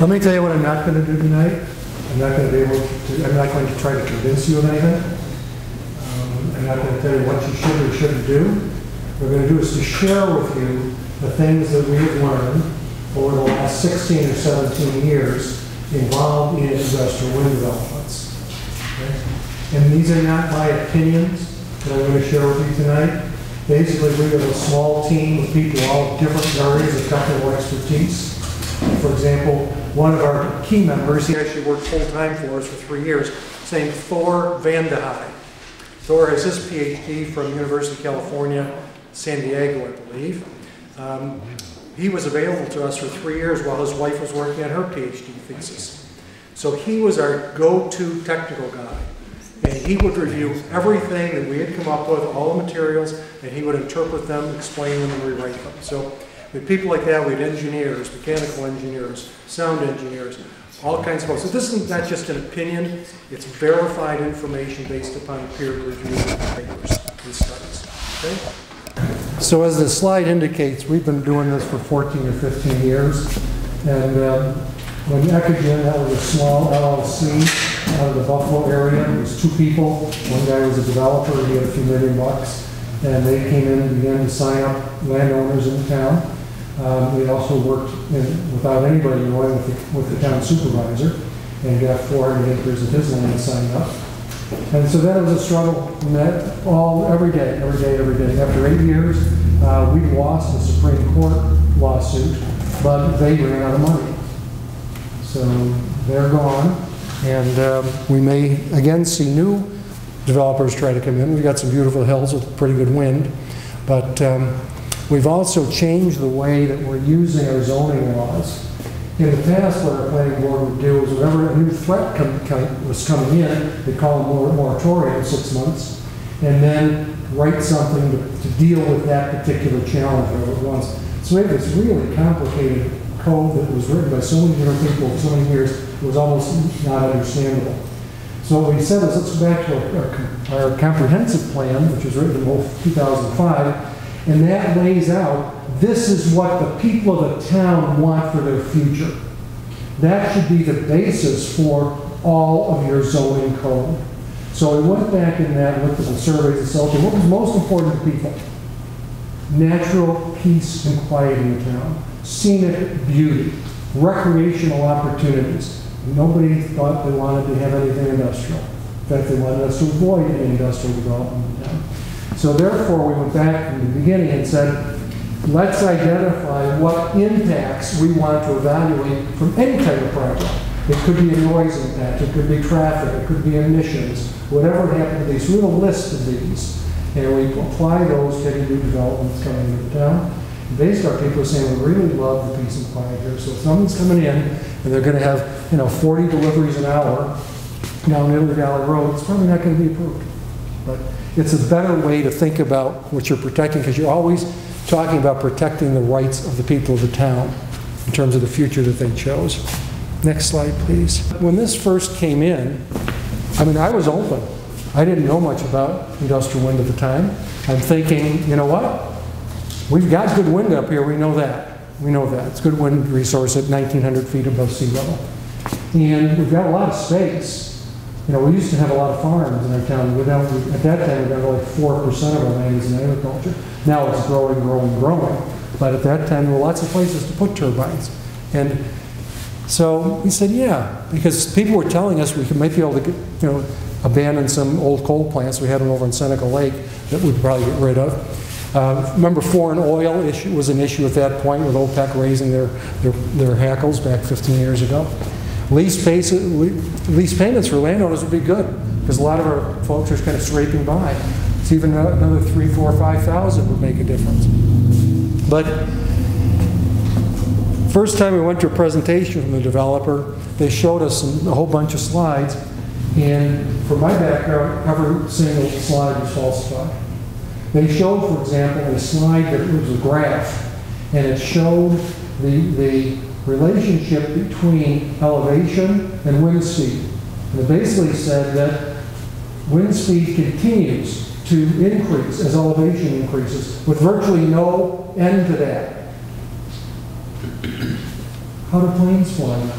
Let me tell you what I'm not going to do tonight. I'm not going to try to convince you of anything. I'm not going to tell you what you should or shouldn't do. What we're going to do is to share with you the things that we have learned over the last 16 or 17 years involved in industrial wind developments. Okay? And these are not my opinions that I'm going to share with you tonight. Basically, we have a small team of people, all different areas of technical expertise. For example, one of our key members, he actually worked full-time for us for 3 years, his name is Thor Vandehei. Thor has his PhD from University of California, San Diego, I believe. He was available to us for 3 years while his wife was working on her PhD thesis. So he was our go-to technical guy. And he would review everything that we had come up with, all the materials, and he would interpret them, explain them, and rewrite them. So with people like that, we had engineers, mechanical engineers, sound engineers, all kinds of folks. So this is not just an opinion, it's verified information based upon peer-reviewed papers and studies. Okay? So as the slide indicates, we've been doing this for 14 or 15 years. And when Ecogen, that was a small LLC out of the Buffalo area. It was 2 people. One guy was a developer, he had a few $1 million. And they came in and began to sign up landowners in the town. We also worked without anybody knowing with the town supervisor and got 400 acres of his land signed up. And so that was a struggle every day. After 8 years, we lost the Supreme Court lawsuit, but they ran out of money. So they're gone. And we may again see new developers try to come in. We've got some beautiful hills with pretty good wind, but we've also changed the way that we're using our zoning laws. In the past, what our planning board would do is whenever a new threat was coming in, they'd call a moratorium 6 months, and then write something to deal with that particular challenge all at once. So we have this really complicated code that was written by so many different people for so many years, it was almost not understandable. So what we said is let's go back to our comprehensive plan, which was written in 2005, and that lays out this is what the people of the town want for their future. That should be the basis for all of your zoning code. So we went back in that and looked at the surveys and so on. What was most important to people? Natural peace and quiet in the town. Scenic beauty. Recreational opportunities. Nobody thought they wanted to have anything industrial. In fact, they wanted us to avoid any industrial development in town. So therefore, we went back from the beginning and said, let's identify what impacts we want to evaluate from any type of project. It could be a noise impact, it could be traffic, it could be emissions, whatever it happened to be. So we have a list of these, and we apply those to any new developments coming into the town. And basically, our people are saying, we really love the peace and quiet here. So if someone's coming in and they're going to have 40 deliveries an hour down Italy Valley Road, it's probably not going to be approved. But it's a better way to think about what you're protecting, because you're always talking about protecting the rights of the people of the town in terms of the future that they chose. Next slide, please. When this first came in, I mean, I was open. I didn't know much about industrial wind at the time. I'm thinking, you know what? We've got good wind up here, we know that. We know that. It's good wind resource at 1,900 feet above sea level. And we've got a lot of space. We used to have a lot of farms in our town. At that time, we got like 4% of our land is in agriculture. Now it's growing. But at that time, there were lots of places to put turbines. And so we said, yeah, because people were telling us we might be able to get, abandon some old coal plants. We had them over in Seneca Lake that we'd probably get rid of. Remember, foreign oil was an issue at that point with OPEC raising their hackles back 15 years ago. Lease payments for landowners would be good, because a lot of our folks are kind of scraping by. It's even another 3, 4, 5,000 would make a difference. But first time we went to a presentation from the developer, they showed us a whole bunch of slides, and for my background, every single slide was falsified. They showed, for example, a slide that was a graph, and it showed the relationship between elevation and wind speed. And it basically said that wind speed continues to increase as elevation increases, with virtually no end to that. How do planes fly now?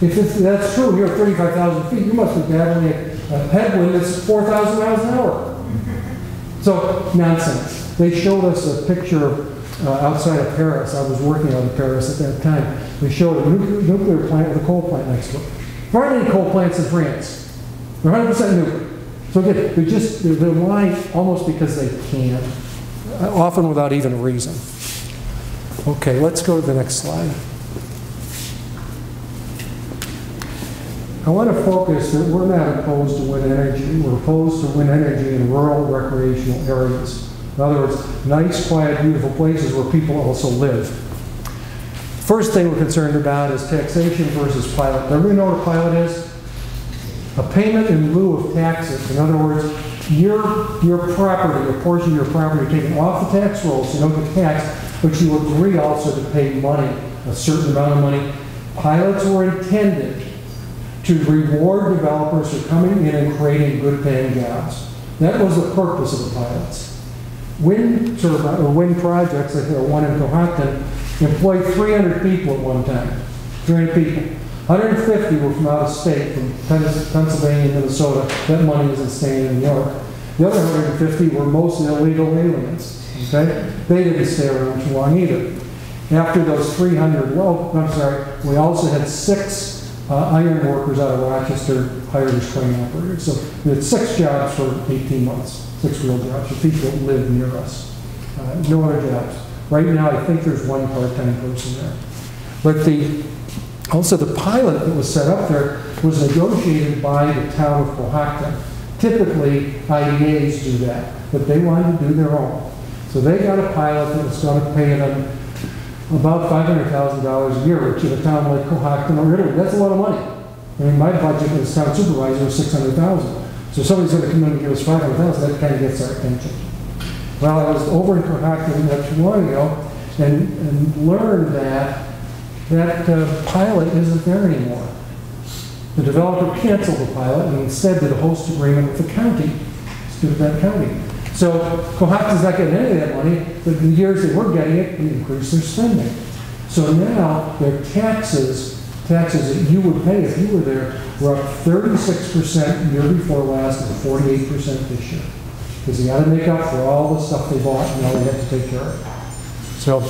If that's true, you're at 35,000 feet, you must be battling a headwind that's 4,000 miles an hour. So, nonsense. They showed us a picture outside of Paris. I was working out of Paris at that time. They showed a nuclear plant with a coal plant next to it. There aren't any coal plants in France. They're 100% nuclear. So again, they're lying almost because they can, often without even a reason. Okay, let's go to the next slide. I want to focus that we're not opposed to wind energy. We're opposed to wind energy in rural recreational areas. In other words, nice, quiet, beautiful places where people also live. First thing we're concerned about is taxation versus pilot. Everybody know what a pilot is? A payment in lieu of taxes. In other words, your property, a portion of your property, taken off the tax roll, so you don't get taxed, but you agree also to pay money, a certain amount of money. Pilots were intended to reward developers for coming in and creating good-paying jobs. That was the purpose of the pilots. Wind turbine or wind projects, like the one in Cohocton, employed 300 people at one time. 300 people. 150 were from out of state, from Pennsylvania, Minnesota. That money isn't staying in New York. The other 150 were mostly illegal aliens. Okay? They didn't stay around too long either. After those 300, we also had 6 iron workers out of Rochester hired as crane operators. So we had 6 jobs for 18 months, 6 real jobs for people that live near us. No other jobs. Right now, I think there's 1 part-time person there. But also the pilot that was set up there was negotiated by the town of Cohocton. Typically, IDAs do that, but they wanted to do their own. So they got a pilot that was going to pay them about $500,000 a year, which in a town like Cohocton or Italy, that's a lot of money. I mean, my budget as town supervisor was $600,000. So somebody's going to come in and give us $500,000, that kind of gets our attention. Well, I was over in Cohocton not too long ago and learned that pilot isn't there anymore. The developer canceled the pilot and instead did a host agreement with the county, that county. So Cohocton's not getting any of that money, but in the years they were getting it, we increased their spending. So now their taxes that you would pay if you were there were up 36% year before last and 48% this year. Because you got to make up for all the stuff they bought and now they have to take care of it. So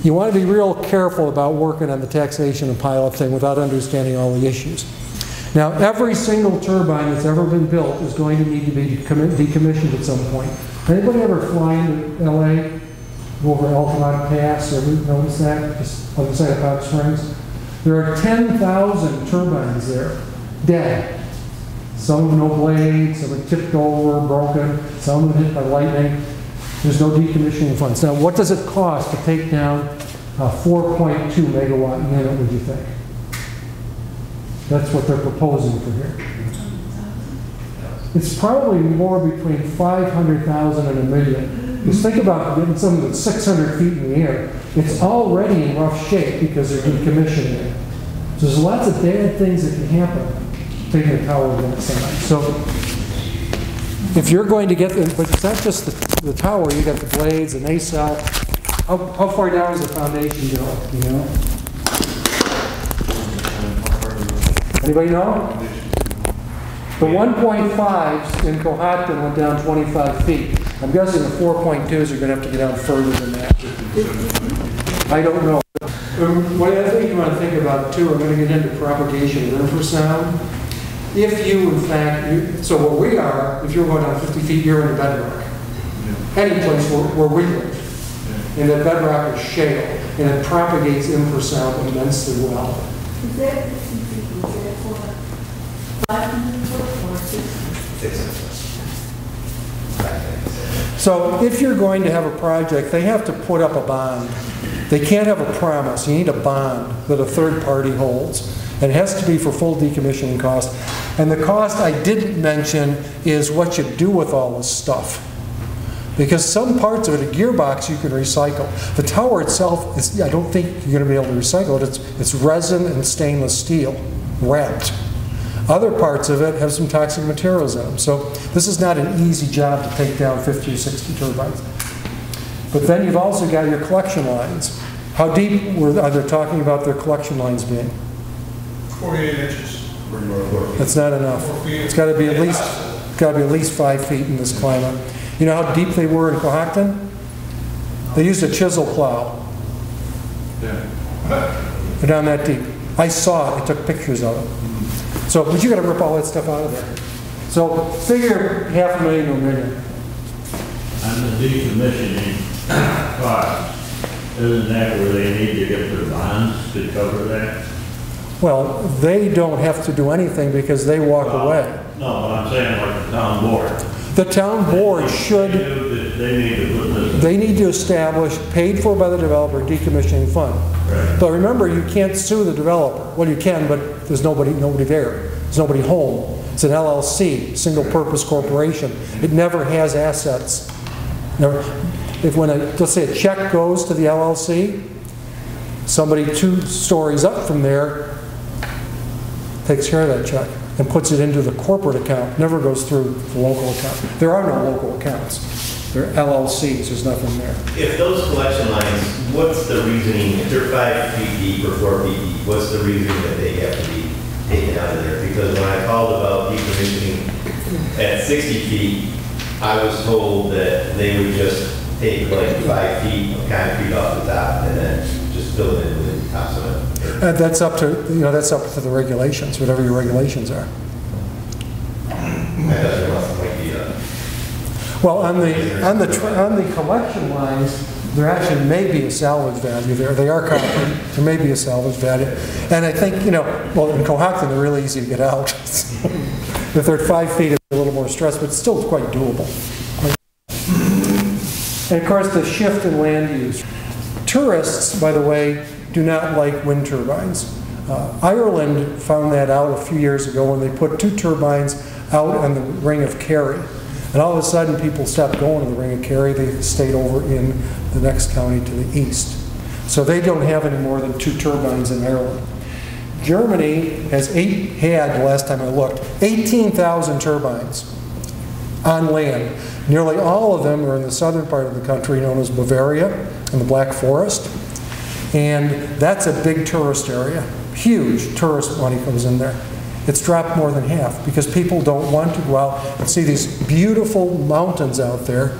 you want to be real careful about working on the taxation and pilot thing without understanding all the issues. Now, every single turbine that's ever been built is going to need to be decommissioned at some point. Anybody ever fly into LA, go over Altamont Pass, ever notice that, just on the side of Hot Springs? There are 10,000 turbines there, dead. Some of them no blades, some are tipped over, broken, some of them hit by lightning. There's no decommissioning funds. Now, what does it cost to take down a 4.2 megawatt unit, would you think? That's what they're proposing for here. It's probably more between 500,000 and $1 million. Just think about getting something that's 600 feet in the air. It's already in rough shape because they're decommissioning it. So there's lots of bad things that can happen taking a tower down side. So if you're going to get them, but it's not just the tower, you got the blades, the nacelle. How far down is the foundation go? You know? Anybody know? The 1.5s in Cohocton went down 25 feet. I'm guessing the 4.2s are going to have to get down further than that. I don't know. One other thing you want to think about too, I'm going to get into propagation of infrasound. If you, in fact, so where we are, if you're going down 50 feet, you're in the bedrock. Any place where we live. And the bedrock is shale, and it propagates infrasound immensely well. Is that 50 feet? Is that 500 foot or 600? So if you're going to have a project, they have to put up a bond. They can't have a promise. You need a bond that a third party holds. And it has to be for full decommissioning cost. And the cost I didn't mention is what you do with all this stuff. Because some parts of it, a gearbox, you can recycle. The tower itself, I don't think you're going to be able to recycle it. It's resin and stainless steel wrapped. Other parts of it have some toxic materials in them. So this is not an easy job to take down 50 or 60 turbines. But then you've also got your collection lines. How deep are they talking about their collection lines being? 48 inches. That's not enough. It's got to be at least 5 feet in this climate. You know how deep they were in Cohocton? They used a chisel plow. Yeah. They're down that deep. I saw it. I took pictures of it. So, but you got to rip all that stuff out of there. So figure $500,000 to $1 million. On the decommissioning cost, isn't that where they need to get their bonds to cover that? Well, they don't have to do anything because they walk away. No, but I'm saying like the town board. The town board should, They need to put this. they need to establish, paid for by the developer, decommissioning fund. Right. But remember, you can't sue the developer. Well, you can, but there's nobody there. There's nobody home. It's an LLC, single purpose corporation. It never has assets. Never, if when let's say a check goes to the LLC, somebody 2 stories up from there takes care of that check and puts it into the corporate account, never goes through the local account. There are no local accounts. They're LLCs, there's nothing there. If those collection lines, what's the reasoning, if they're 5 feet deep or 4 feet deep, what's the reasoning that they have to be taken out of there? Because when I called about decommissioning at 60 feet, I was told that they would just take like 5 feet of concrete off the top and then just fill it in with the top of it. That's up to, that's up to the regulations, whatever your regulations are. I thought there must be Well, on the collection lines, there actually may be a salvage value there. They are concrete. There may be a salvage value. And I think, well, in Cohocton, they're really easy to get out. If they're at 5 feet, it's a little more stress, but it's still quite doable. And of course, the shift in land use. Tourists, by the way, do not like wind turbines. Ireland found that out a few years ago when they put 2 turbines out on the Ring of Kerry. And all of a sudden, people stopped going to the Ring of Kerry. They stayed over in the next county to the east. So they don't have any more than 2 turbines in Ireland. Germany had, the last time I looked, 18,000 turbines on land. Nearly all of them are in the southern part of the country, known as Bavaria and the Black Forest. And that's a big tourist area. Huge tourist money comes in there. It's dropped more than half because people don't want to go out and see these beautiful mountains out there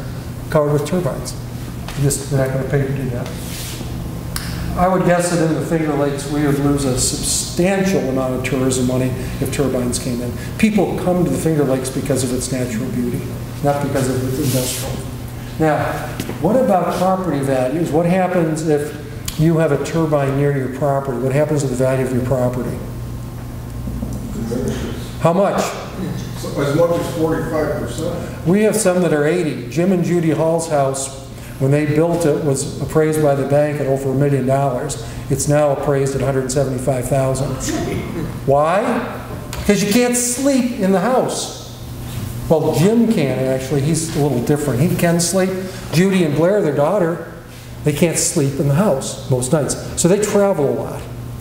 covered with turbines. They're not going to pay to do that. I would guess that in the Finger Lakes we would lose a substantial amount of tourism money if turbines came in. People come to the Finger Lakes because of its natural beauty, not because of its industrial. Now, what about property values? What happens if you have a turbine near your property? What happens to the value of your property? How much? As much as 45%. We have some that are 80. Jim and Judy Hall's house, when they built it, was appraised by the bank at over $1 million. It's now appraised at $175,000. Why? Because you can't sleep in the house. Well, Jim can actually. He's a little different. He can sleep. Judy and Blair, their daughter, they can't sleep in the house most nights. So they travel a lot.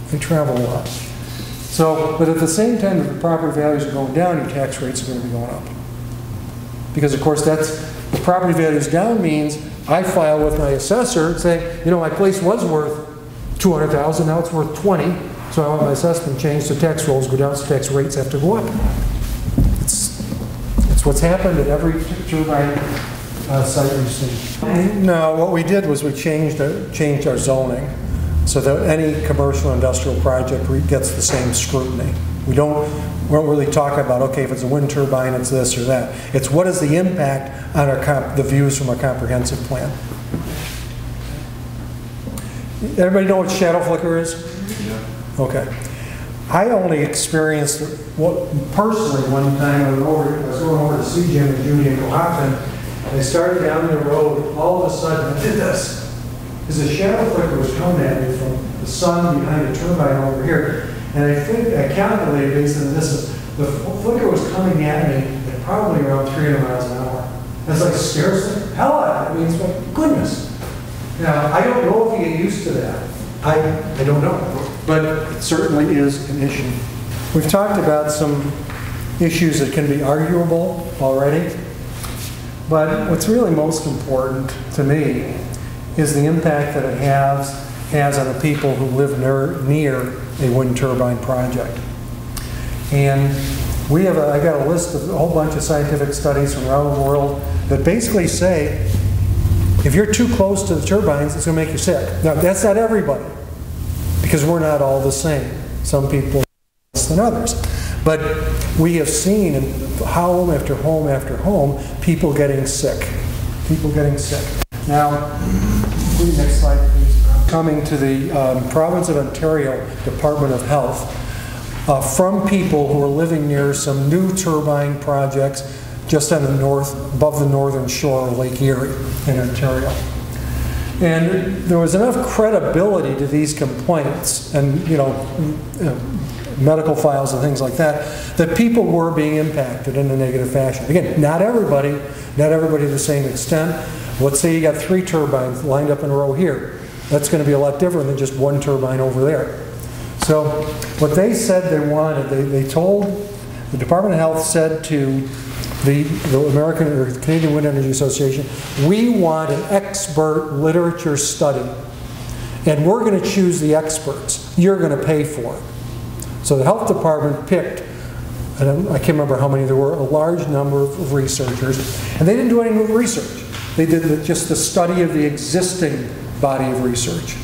They travel a lot. So, but at the same time, if the property values are going down, your tax rates are going to be going up. Because of course, the property values down means I file with my assessor and say, my place was worth $200,000, now it's worth $20,000, so I want my assessment changed, so tax rolls go down, so tax rates have to go up. It's what's happened at every turbine site we've seen. No, what we did was we changed our zoning so that any commercial industrial project gets the same scrutiny. We don't really talk about, okay, if it's a wind turbine, it's this or that. It's what is the impact on the views from a comprehensive plan. Everybody know what shadow flicker is? Yeah. Okay. I only experienced personally one time. I was going over to see Jim and Judy in Cohocton. I started down the road. All of a sudden, I did this. Because the shadow flicker was coming at me from the sun behind the turbine over here. And I calculated based on this, the flicker was coming at me at probably around 300 miles an hour. That's like scares the hell out of me. I mean, it's like, goodness. Now, I don't know if you get used to that. I don't know. But it certainly is an issue. We've talked about some issues that can be arguable already. But what's really most important to me is the impact that it has has on the people who live near a wind turbine project. And we have I got a list of a whole bunch of scientific studies from around the world that basically say if you're too close to the turbines, it's going to make you sick. Now, that's not everybody, because we're not all the same. Some people are less than others. But we have seen in home after home after home, people getting sick. People getting sick. Now, next slide, please. Coming to the Province of Ontario Department of Health, from people who are living near some new turbine projects just on the above the northern shore of Lake Erie in Ontario. And there was enough credibility to these complaints and, medical files and things like that, that people were being impacted in a negative fashion. Again, not everybody to the same extent. Let's say you got 3 turbines lined up in a row here. That's going to be a lot different than just 1 turbine over there. So what they said they wanted, they told, the Department of Health said to the American or Canadian Wind Energy Association, we want an expert literature study, and we're going to choose the experts. You're going to pay for it. So the health department picked, and I can't remember how many there were, a large number of researchers, and they didn't do any new research. They did just the study of the existing body of research.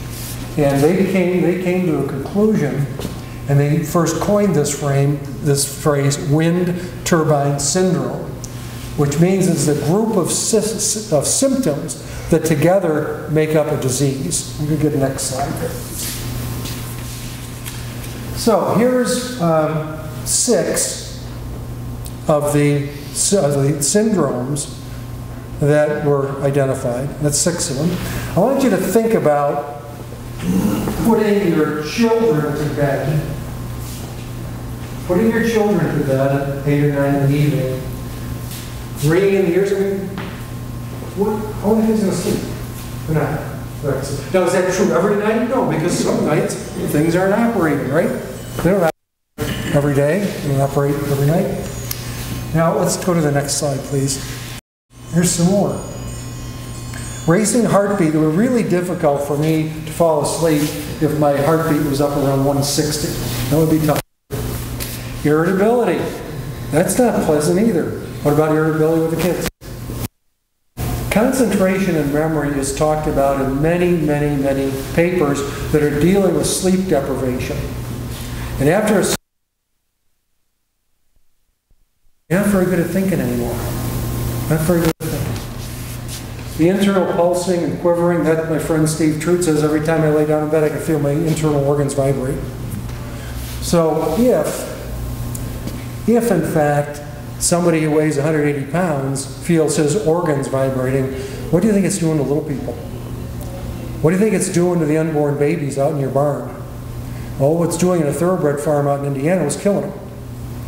And they came to a conclusion, and they first coined this phrase, wind turbine syndrome, which means it's a group of symptoms that together make up a disease. We can get the next slide there. So here's 6 of the syndromes that were identified. That's 6 of them. I want you to think about putting your children to bed. Putting your children to bed at 8 or 9 in the evening. Ringing in the ears. How many things going to sleep? They're not. Now, is that true every night? No, because some nights things aren't operating, right? They don't operate every day. They don't operate every night. Now, let's go to the next slide, please. Here's some more. Racing heartbeat. It was really difficult for me to fall asleep if my heartbeat was up around 160. That would be tough. Irritability. That's not pleasant either. What about irritability with the kids? Concentration and memory is talked about in many, many, many papers that are dealing with sleep deprivation. And after a you're not very good at thinking anymore. Not very good at thinking. The internal pulsing and quivering, that my friend Steve Truth says every time I lay down in bed I can feel my internal organs vibrate. So if in fact somebody who weighs 180 pounds feels his organs vibrating, what do you think it's doing to little people? What do you think it's doing to the unborn babies out in your barn? Well, what's doing in a thoroughbred farm out in Indiana was killing them.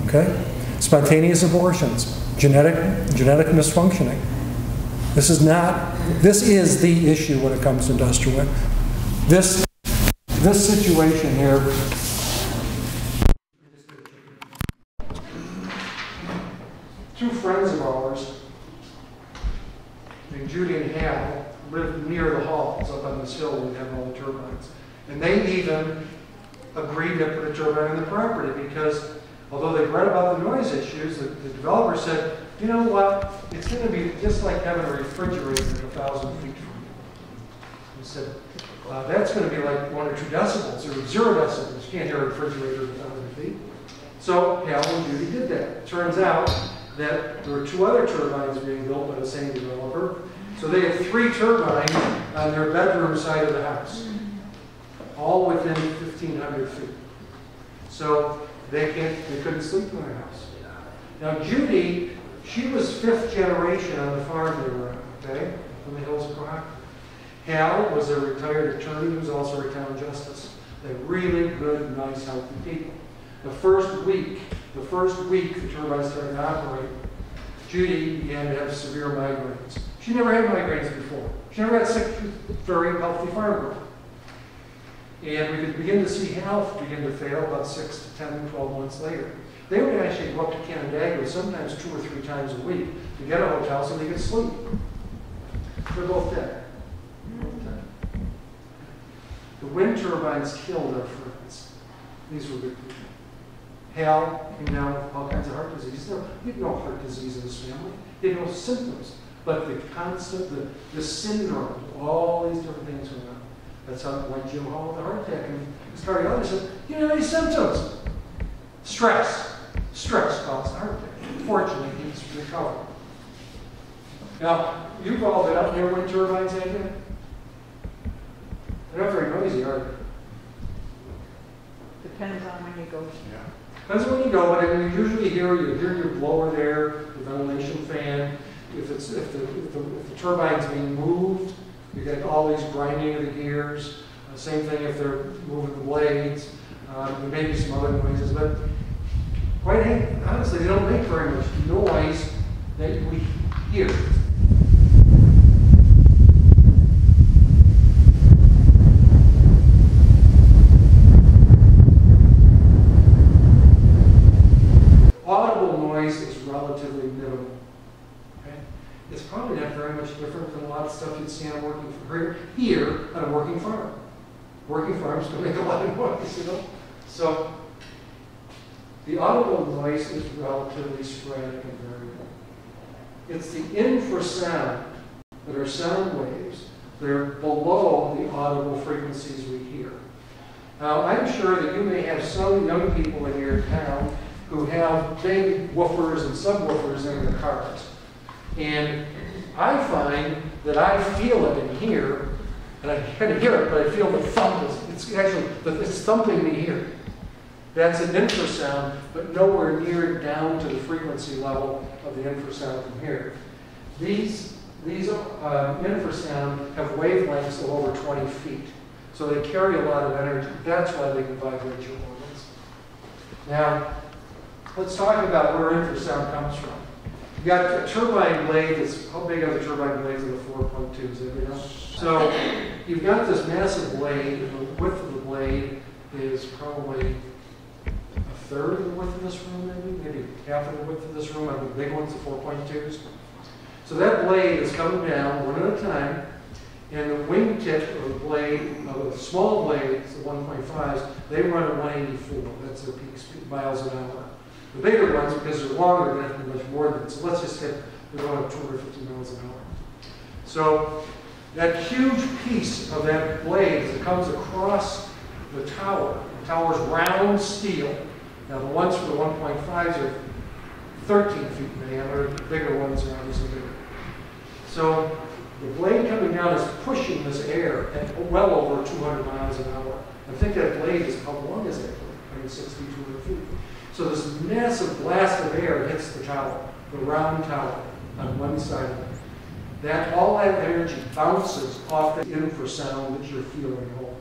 Okay? Spontaneous abortions, genetic misfunctioning. This is the issue when it comes to industrial wind. This situation here. Two friends of ours, named Judy and Hal, lived near the halls up on this hill where we have all the turbines. And they even agreed to put a turbine on the property because although they read about the noise issues, the developer said, you know what, it's going to be just like having a refrigerator 1,000 feet from you. He said, that's going to be like 1 or 2 decibels, or 0 decibels. You can't hear a refrigerator 1,000 feet. So Hal and Judy did that. It turns out that there were 2 other turbines being built by the same developer. So they had 3 turbines on their bedroom side of the house, all within 1,500 feet. So they couldn't sleep in their house. Now Judy, she was 5th generation on the farm they were on, okay, from the hills of Kodak. Hal was a retired attorney who was also a town justice. They're really good, nice, healthy people. The first week the turbines started to operate, Judy began to have severe migraines. She never had migraines before. She never got sick. She was a very healthy farm girl. And we could begin to see Hal begin to fail about 6 to 10, 12 months later. They would actually go up to Canandaigua sometimes 2 or 3 times a week to get a hotel so they could sleep. They're both dead. The wind turbines killed our friends. These were good people. Hal came down with all kinds of heart disease. He had no heart disease in his family. He had no symptoms. But the constant, the syndrome, all these different things went on. That's how why Jim Hall with a heart attack. And his cardiologist said, you know any symptoms? Stress. Stress caused a heart attack. Fortunately, he's recovered. Now, you've all been up near wind turbines, have you? They're not very noisy, are they? Depends on when you go. Yeah. Depends on when you go, but I mean, you hear your blower there, the ventilation fan. If the turbine's being moved, you get all these grinding of the gears. Same thing if they're moving the blades. There may be some other noises, but quite honestly, they don't make very much noise that we hear. Audible noise is relatively minimal. Okay? It's probably not very much different than a lot of stuff you'd see on a working farm. Here on a working farm. Working farms don't make a lot of noise, you know? So the audible noise is relatively sporadic and variable. It's the infrasound that are sound waves that are below the audible frequencies we hear. Now, I'm sure that you may have some young people in your town who have big woofers and subwoofers in their cars. And I find that I feel it in here, and I can't hear it, but I feel the thump. It's actually, it's thumping me here. That's an infrasound, but nowhere near down to the frequency level of the infrasound from here. These infrasound have wavelengths of over 20 feet. So they carry a lot of energy. That's why they can vibrate your organs. Now, let's talk about where infrasound comes from. You've got a turbine blade that's, how big are the turbine blades of the 4.2s? You know? So you've got this massive blade, and the width of the blade is probably a third of the width of this room, maybe half of the width of this room on the big ones, the 4.2s. So that blade is coming down one at a time, and the wingtip of the blade, of the small blades, the 1.5s, they run at 184. That's their peak speed, miles an hour. The bigger ones, because they're longer, they have to be much more than that. So let's just say they're going at 250 miles an hour. So that huge piece of that blade as it comes across the tower's round steel. Now the ones for the 1.5s are 13 feet in diameter, the bigger ones are obviously bigger. So the blade coming down is pushing this air at well over 200 miles an hour. I think that blade is, how long is it? 160, 200 feet. So this massive blast of air hits the tower, the round tower, on one side of it. All that energy bounces off the infrasound that you're feeling at home.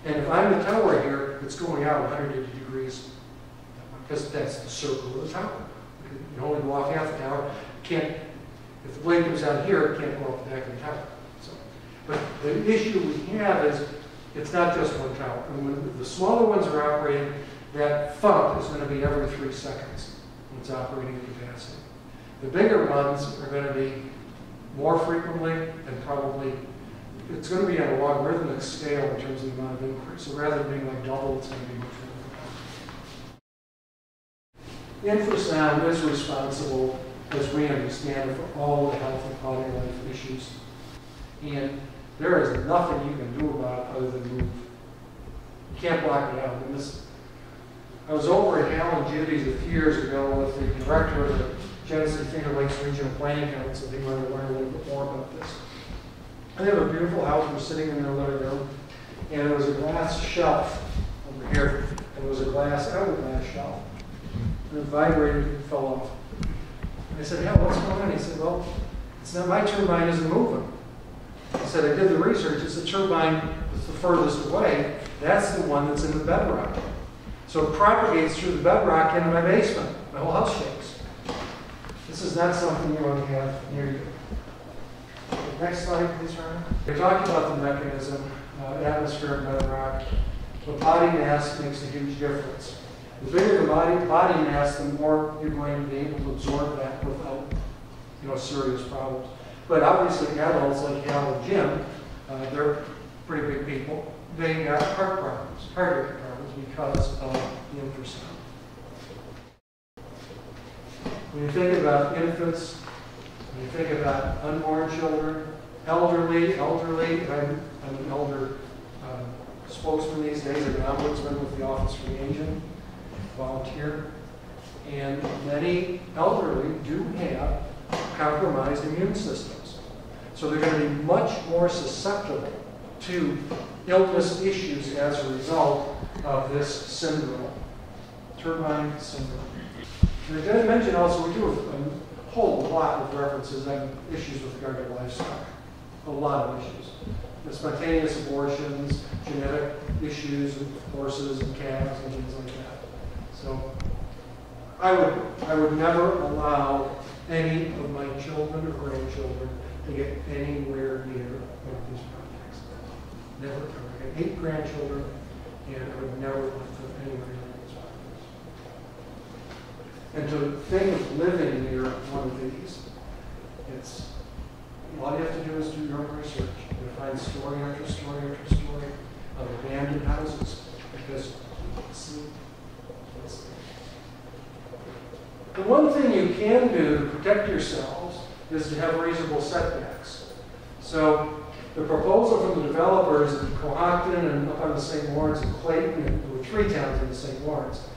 And if I'm the tower here, it's going out 180 degrees, because that's the circle of the tower. You only go off half the tower. If the blade comes out here, it can't go off the back of the tower. So, but the issue we have is it's not just one tower. And when the smaller ones are operating, that thump is going to be every 3 seconds when it's operating at capacity. The bigger ones are going to be more frequently, and probably it's going to be on a logarithmic scale in terms of the amount of increase. So rather than being like double, it's going to be much more. Infrasound is responsible, as we understand it, for all the health and quality of life issues. And there is nothing you can do about it other than move. You can't block it out. I was over at Hal and Judy's a few years ago with the director of the Genesee Finger Lakes Regional Planning Council. They wanted to learn a little bit more about this. And they have a beautiful house. We're sitting in their living room, and there was a glass shelf over here, and there was a hourglass shelf. And it vibrated and fell off. And I said, Hal, what's going on? He said, well, it's not, my turbine isn't moving. I said, I did the research. It's the turbine that's the furthest away. That's the one that's in the bedrock. So it propagates through the bedrock into my basement. My whole house shakes. This is not something you want to have near you. Next slide, please, Ryan. We talked about the mechanism, atmospheric bedrock. The body mass makes a huge difference. The bigger the body mass, the more you're going to be able to absorb that without, serious problems. But obviously, adults like Hal and Jim, they're pretty big people. they got heart problems, heart rate problems because of the infrasound. When you think about infants, when you think about unborn children, elderly, I'm an elder spokesman these days, I'm an ombudsman with the Office for the Aging, volunteer, and many elderly do have compromised immune systems. So they're going to be much more susceptible to illness issues as a result of this syndrome, turbine syndrome. And I did mention also we do a whole lot of references on issues with regard to livestock, a lot of issues. The spontaneous abortions, genetic issues with horses and calves and things like that. So I would never allow any of my children or grandchildren to get anywhere near one of these projects. Never. I have 8 grandchildren, and I would never let them anywhere near these projects. And to think of living near one of these, it's all you have to do is do your own research. You find story after story after story of abandoned houses because the one thing you can do to protect yourselves is to have reasonable setbacks. So the proposal from the developers in Cohocton and up on the St. Lawrence and Clayton, and there were 3 towns in the St. Lawrence,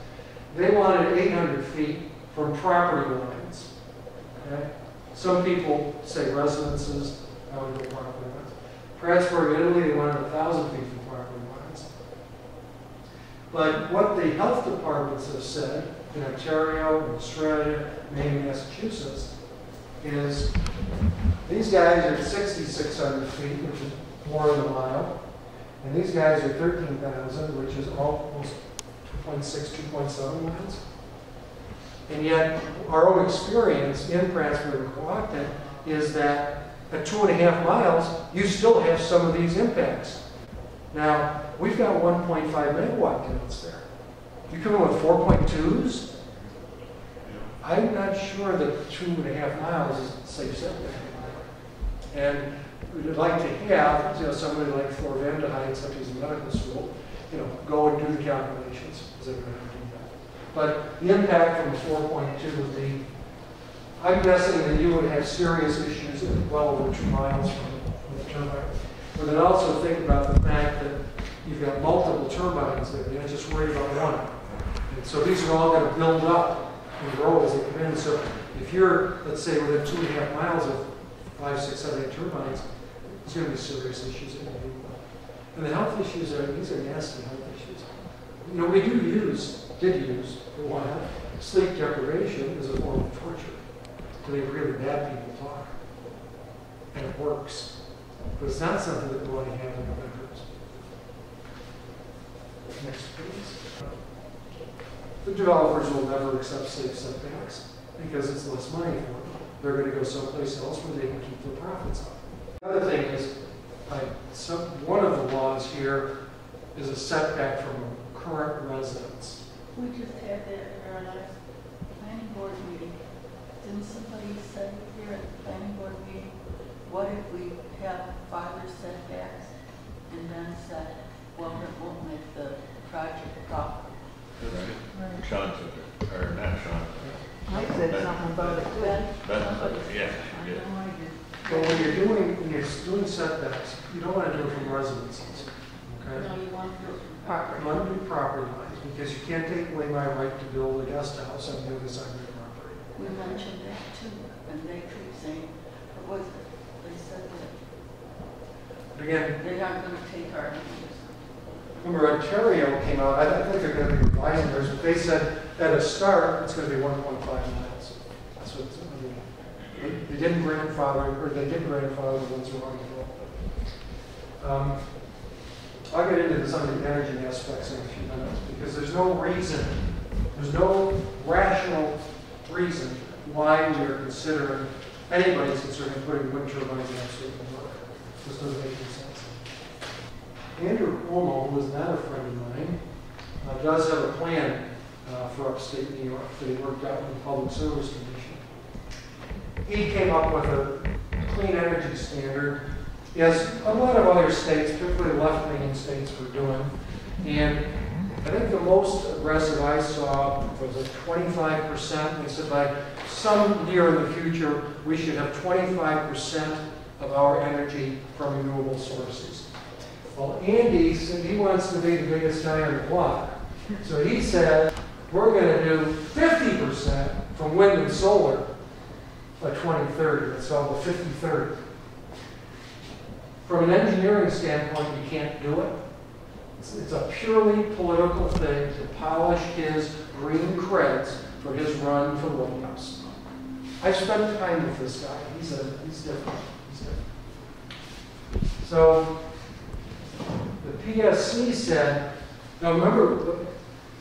they wanted 800 feet from property lines. Okay? Some people say residences, I would go property lines. Prattsburg, Italy, they wanted 1,000 feet from property lines. But what the health departments have said in Ontario, in Australia, Maine, and Massachusetts is these guys are at 6,600 feet, which is more than a mile, and these guys are 13,000, which is almost 2.6, 2.7 miles. And yet, our own experience in Prattsburg and Cohocton is that at 2.5 miles, you still have some of these impacts. Now, we've got 1.5 megawatt units there. You come in with 4.2s, I'm not sure that 2.5 miles is a safe setback anymore. And we'd like to have somebody like Thor Vanderheide, such as a medical school, go and do the calculations, because they're going to have to do that. But the impact from 4.2 would be, I'm guessing that you would have serious issues well over 2 miles from the turbine. But then also think about the fact that you've got multiple turbines there, you're not just worried about one. And so these are all going to build up and grow as they come in. So if you're, let's say, within 2.5 miles of 5, 6, 7, 8 turbines, there's going to be serious issues that you deal with. And the health issues these are nasty health issues. We did use for a while, sleep deprivation is a form of torture. To make really bad people talk. And it works. But it's not something that we want to have in our bedrooms. Next, please. The developers will never accept safe setbacks because it's less money for them. They're going to go someplace else where they can keep their profits up. The other thing is, one of the laws here is a setback from a current residence. We just had that in our last planning board meeting. Didn't somebody say here at the planning board meeting, what if we have farther setbacks and then said, well, it won't make the project profitable? Right. Sean took it, or not Sean. I said something about it. Yeah. But when you're doing setbacks, you don't want to do it from residences. Okay? No, you want to do it from Property. You want to do property lines because you can't take away my right to build a guest house on the other side of the property. We mentioned that too, and they keep saying, what was it? They said that But again, they aren't going to take our interest. remember Ontario came out, I think they're going to be revising theirs, but they said at a start it's going to be 1.5 miles. That's what it's going to be. They didn't grandfather, or they did grandfather the ones who already developed it. I'll get into some of the energy aspects in a few minutes because there's no rational reason why we are considering, anybody's considering putting wind turbines in upstate New York. This doesn't make any sense. Andrew Cuomo, who is not a friend of mine, does have a plan for upstate New York that he worked out with the Public Service Commission. He came up with a clean energy standard as a lot of other states, particularly left-leaning states, were doing. And I think the most aggressive I saw was a 25%. They said by some year in the future, we should have 25% of our energy from renewable sources. Well, Andy said he wants to be the biggest guy on the block. So he said, we're going to do 50% from wind and solar by 2030. That's called the 50-30. From an engineering standpoint, you can't do it. It's a purely political thing to polish his green creds for his run for the White House. I spent time with this guy. He's different. He's different. So the PSC said, now remember,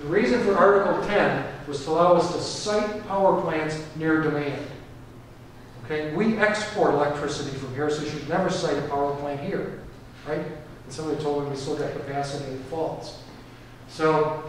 the reason for Article 10 was to allow us to site power plants near demand. Okay, we export electricity from here, so you should never site a power plant here, right? And somebody told me we still got capacity in falls. So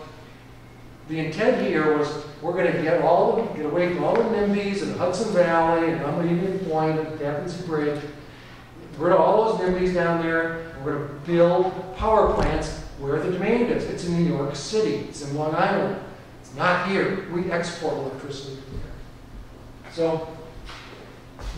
the intent here was we're going to get away from all the NIMBYs and Hudson Valley and Union Point and Tappan Zee Bridge. Get rid of all those NIMBYs down there. And we're going to build power plants where the demand is. It's in New York City. It's in Long Island. It's not here. We export electricity from here. So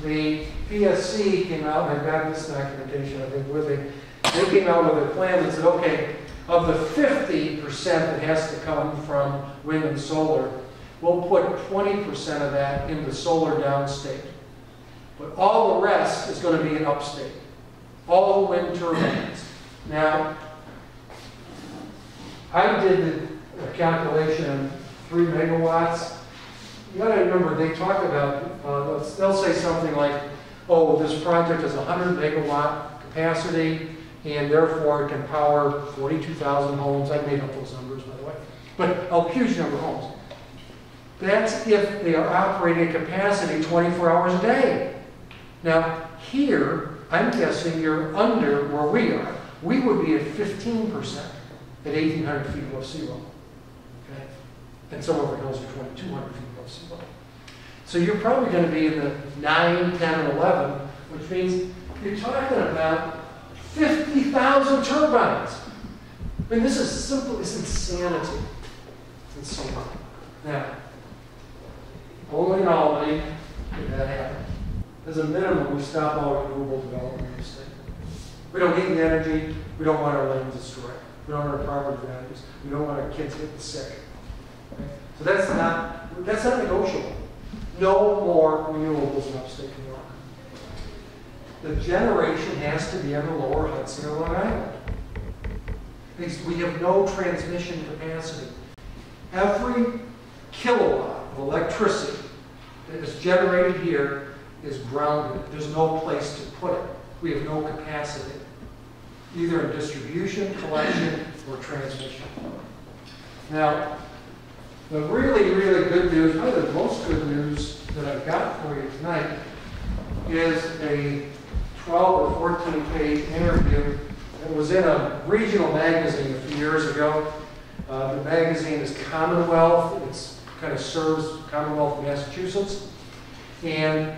the PSC came out, and I got this documentation, I think, with it. They came out with a plan that said, okay, of the 50% that has to come from wind and solar, we'll put 20% of that into solar downstate. But all the rest is going to be in upstate. All the wind turbines. Now, I did a calculation of 3 megawatts. You got to remember, they talk about, they'll say something like, oh, this project has 100 megawatt capacity, and therefore it can power 42,000 homes. I made up those numbers, by the way. But a huge number of homes. That's if they are operating at capacity 24 hours a day. Now, here, I'm guessing you're under where we are. We would be at 15% at 1,800 feet above sea level. Okay? And some of our hills are 2,200 feet above sea level. So you're probably going to be in the 9, 10, and 11, which means you're talking about 50,000 turbines. I mean, this is simple, it's insanity. It's so much. Now, only in Albany did that happen. As a minimum, we stop all renewable development in the state. We don't need the energy. We don't want our lands destroyed. We don't want our property values. We don't want our kids getting sick. Okay? So that's not negotiable. No more renewables in upstate New York. The generation has to be on the lower Hudson or Long Island. We have no transmission capacity. Every kilowatt of electricity that is generated here is grounded. There's no place to put it. We have no capacity, either in distribution, collection, or transmission. Now, the really, really good news, probably the most good news that I've got for you tonight, is a 12 or 14-page interview that was in a regional magazine a few years ago. The magazine is Commonwealth. It kind of serves Commonwealth of Massachusetts. And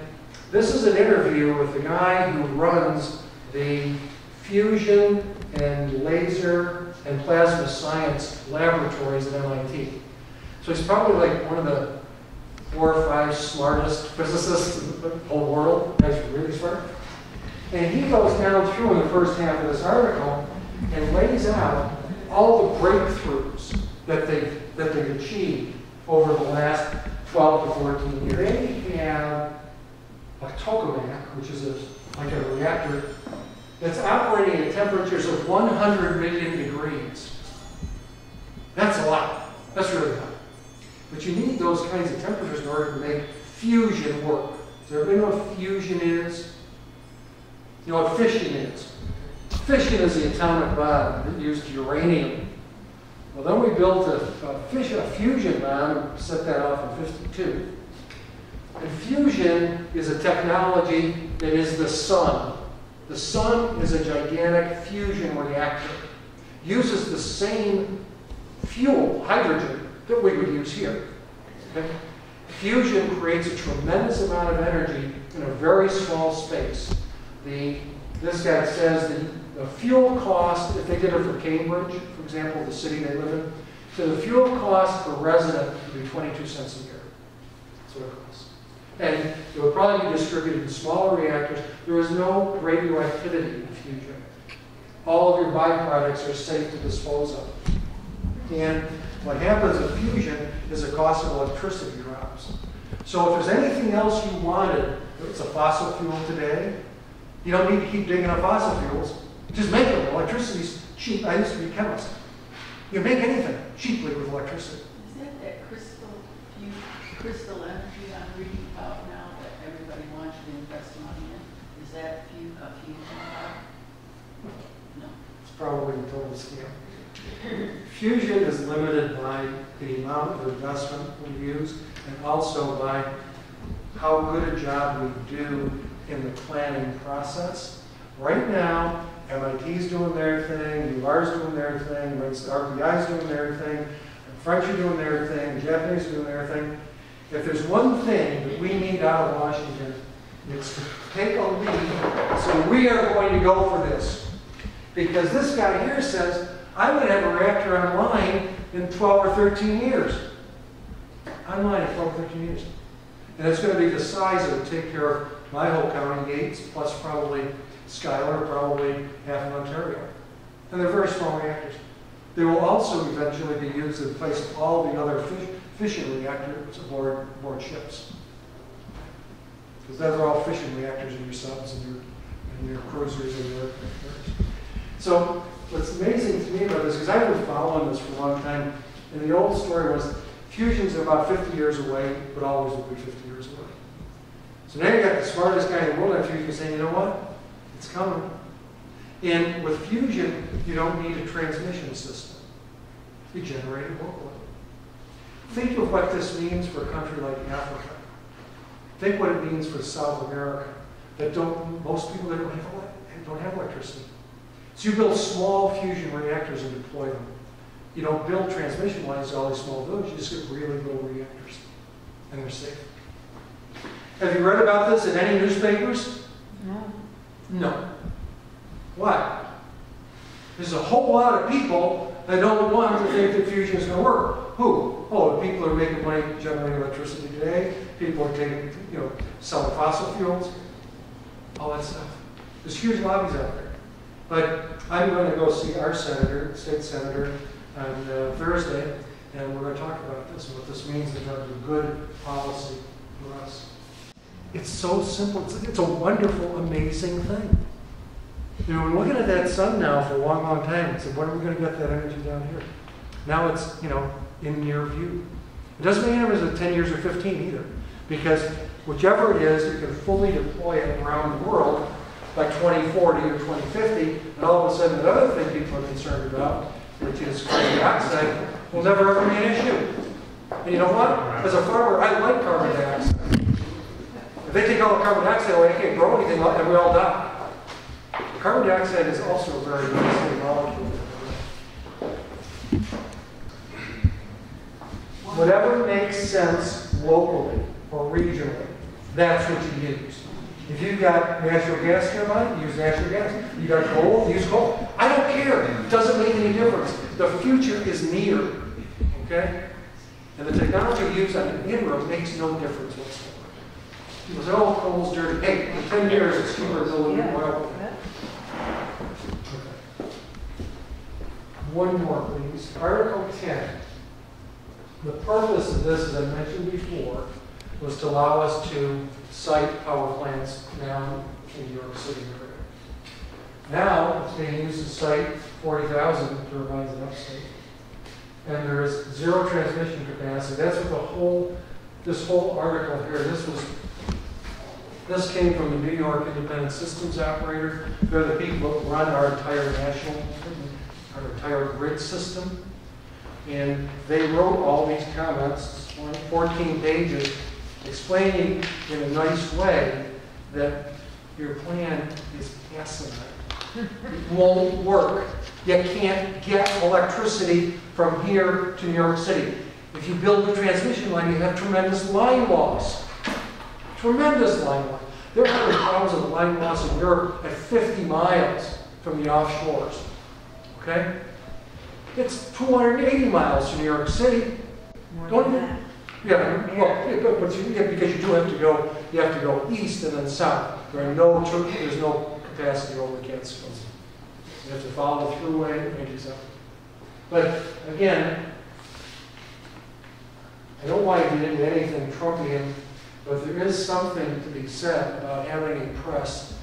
this is an interview with the guy who runs the fusion and laser and plasma science laboratories at MIT. So he's probably like one of the 4 or 5 smartest physicists in the whole world. He's really smart. And he goes down through in the first half of this article and lays out all the breakthroughs that they've achieved over the last 12 to 14 years. They have a tokamak, which is like a reactor that's operating at temperatures of 100 million degrees. That's a lot. That's really hot. But you need those kinds of temperatures in order to make fusion work. Does everybody know what fusion is? You know what fission is? Fission is the atomic bomb that used uranium. Well, then we built a fusion bomb and set that off in 52. And fusion is a technology that is the sun. The sun is a gigantic fusion reactor. Uses the same fuel, hydrogen, that we would use here. Okay? Fusion creates a tremendous amount of energy in a very small space. The This guy says the fuel cost, if they did it for Cambridge, for example, the city they live in, so the fuel cost per resident would be 22 cents a year. That's what it costs. And it would probably be distributed in smaller reactors. There is no radioactivity in fusion. All of your byproducts are safe to dispose of. And what happens in fusion is the cost of electricity drops. So if there's anything else you wanted, it's a fossil fuel today, you don't need to keep digging up fossil fuels. Just make them. Electricity's cheap. I used to be a chemist. You make anything cheaply with electricity. Is that crystal energy I'm reading about now that everybody wants to invest money in? Is that a fusion power? No. It's probably a total scam. Fusion is limited by the amount of investment we use and also by how good a job we do in the planning process. Right now, MIT's doing their thing, UR's doing their thing, RPI's doing their thing, the French are doing their thing, the Japanese are doing their thing. If there's one thing that we need out of Washington, it's to take a lead. So we are going to go for this. Because this guy here says, I'm going to have a reactor online in 12 or 13 years. Online in 12 or 13 years. And it's going to be the size that would take care of my whole county, Gates, plus probably Schuyler, probably half of Ontario. And they're very small reactors. They will also eventually be used in place of all the other fission reactors aboard ships. Because those are all fission reactors in your subs and your cruisers and your aircraft. So what's amazing to me about this, because I've been following this for a long time, and the old story was fusion's about 50 years away, but always will be 50 years away. So now you got the smartest guy in the world on fusion saying, you know what? It's coming. And with fusion, you don't need a transmission system. You generate it locally. Think of what this means for a country like Africa. Think what it means for South America. Most people that don't have electricity. So you build small fusion reactors and deploy them. You don't build transmission lines to all these small villages. You just get really little reactors. And they're safe. Have you read about this in any newspapers? No. No. Why? There's a whole lot of people that don't want to think that fusion is going to work. Who? Oh, the people who are making money generating electricity today. People are taking, selling fossil fuels. All that stuff. There's huge lobbies out there. But I'm going to go see our senator, state senator, on Thursday, and we're going to talk about this and what this means in terms of good policy for us. It's so simple. It's a wonderful, amazing thing. We're looking at that sun now for a long, long time and said, when are we going to get that energy down here? Now it's, in near view. It doesn't matter if it's 10 years or 15 either, because whichever it is, you can fully deploy it around the world by 2040 or 2050, and all of a sudden the other thing people are concerned about, which is carbon dioxide, will never ever be an issue. And you know what? As a farmer, I like carbon dioxide. If they take all the carbon dioxide away, I can't grow anything, and we all die. Carbon dioxide is also a very nice molecule. Whatever makes sense locally or regionally, that's what you use. If you've got natural gas turbine, use natural gas. You got coal, use coal. I don't care. It doesn't make any difference. The future is near. Okay? And the technology used on an interim makes no difference whatsoever. People say, oh, coal's dirty. Hey, in 10 years, it's cheaper to build a new oil. Okay. One more, please. Article 10. The purpose of this, as I mentioned before, was to allow us to site power plants down in New York City area. Now, it's being used to site 40,000 turbines in upstate. And there is zero transmission capacity. That's what this whole article here, this came from the New York Independent Systems Operator. They're the people that run our entire our entire grid system. And they wrote all these comments, 14 pages, explaining in a nice way that your plan is asinine. It won't work. You can't get electricity from here to New York City. If you build a transmission line, you have tremendous line loss. Tremendous line loss. They're having problems with line loss in Europe at 50 miles from the offshores. Okay? It's 280 miles from New York City. More Don't than you? that. Yeah, well, but because you do have to go, you have to go east and then south. There's no capacity over the Catskills. You have to follow the thruway, maybe so. But again, I don't want to get into anything Trumpian, but there is something to be said about having a press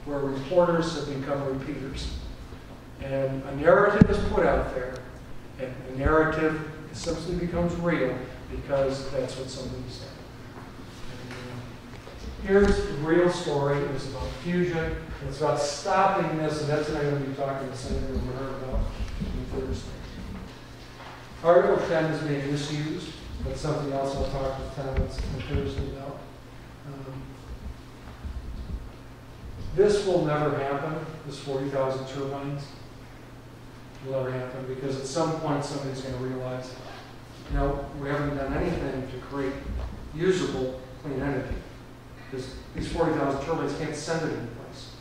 where reporters have become repeaters. And a narrative is put out there, and the narrative simply becomes real because that's what somebody said. And, here's the real story. It's about fusion. It's about stopping this, and that's what I'm going to be talking to Senator Miller about on Thursday. Article 10 is being misused. That's something else I'll talk with tenants on Thursday about. This will never happen, this 40,000 turbines. Will never happen because at some point somebody's going to realize, you know, we haven't done anything to create usable clean energy. Because these 40,000 turbines can't send it anyplace.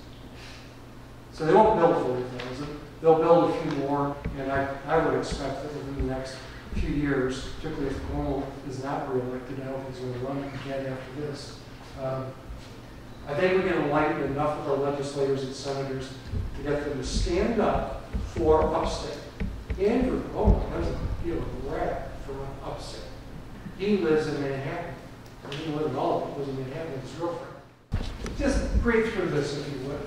So they won't build 40,000. They'll build a few more, and I would expect that within the next few years, particularly if Cuomo is not reelected, I don't think he's going to run again after this. I think we can enlighten enough of our legislators and senators to get them to stand up for Upstate. Andrew Cuomo doesn't feel a rat for Upstate. He lives in Manhattan. He doesn't live in Albany. He lives in Manhattan with his girlfriend. Just breathe through this if you would.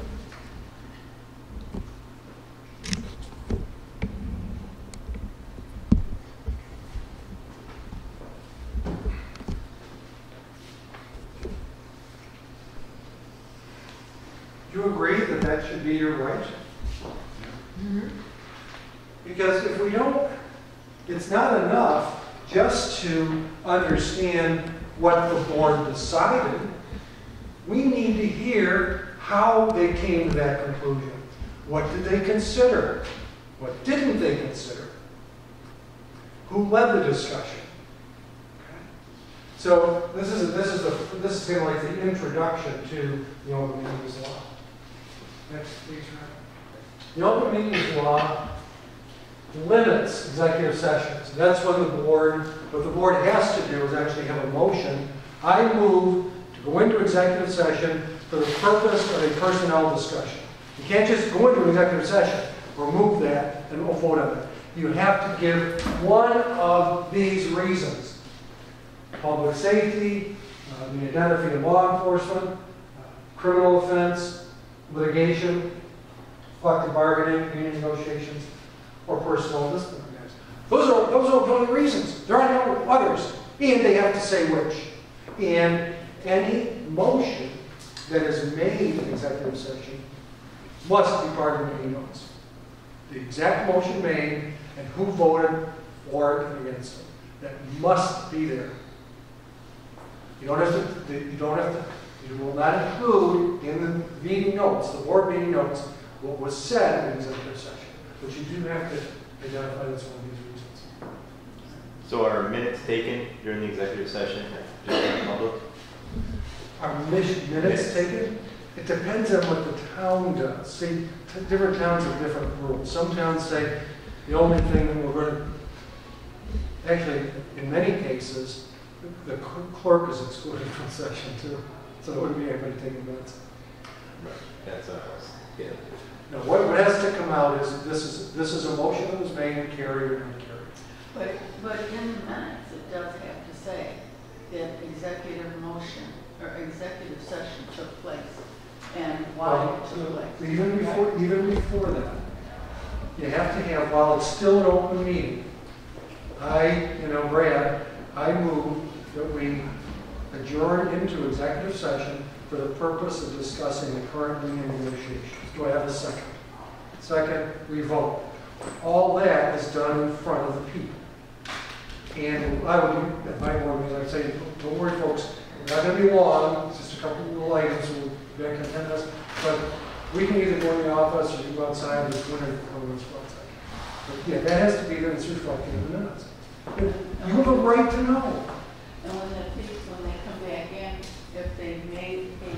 Do you agree that that should be your right? Mm-hmm. Because if we don't, it's not enough just to understand what the board decided. We need to hear how they came to that conclusion. What did they consider? What didn't they consider? Who led the discussion? Okay. So this is kind of like the introduction to the Open Meetings Law. Next, please. The Open Meetings Law limits executive sessions. That's when what the board has to do is actually have a motion. I move to go into executive session for the purpose of a personnel discussion. You can't just go into an executive session, remove that, and vote on it. You have to give one of these reasons. Public safety, the identity of law enforcement, criminal offense, litigation, collective bargaining, union negotiations, or personal discipline matters. Those are the only reasons. There are no others, and they have to say which. And any motion that is made in executive session must be part of the meeting notes. The exact motion made and who voted for it and against it. That must be there. You will not include in the meeting notes, the board meeting notes, what was said in executive session. But you do have to identify that's one of these reasons. So are minutes taken during the executive session just in the public? Are minutes taken? It depends on what the town does. See, different towns have different rules. Some towns say the only thing that we're going to, actually, in many cases, the clerk is excluded from session too. So it wouldn't be anybody taking minutes. Right. That's yeah. No, what has to come out is this is a motion that was made and carried or not carried. But in the minutes, it does have to say that executive motion or executive session took place and why it took place. Even before that, you have to have, while it's still an open meeting, Brad, I move that we adjourn into executive session for the purpose of discussing the current union negotiations. Do I have a second? Second, we vote. All that is done in front of the people. And I would, at my board meeting, I'd say, don't worry, folks, it's not going to be long. It's just a couple of little items we'll be content us. But we can either go in the office or you go outside or go outside. But yeah, that has to be there and it's reflected in the minutes. You have a right to know. And when they come back in, if they made a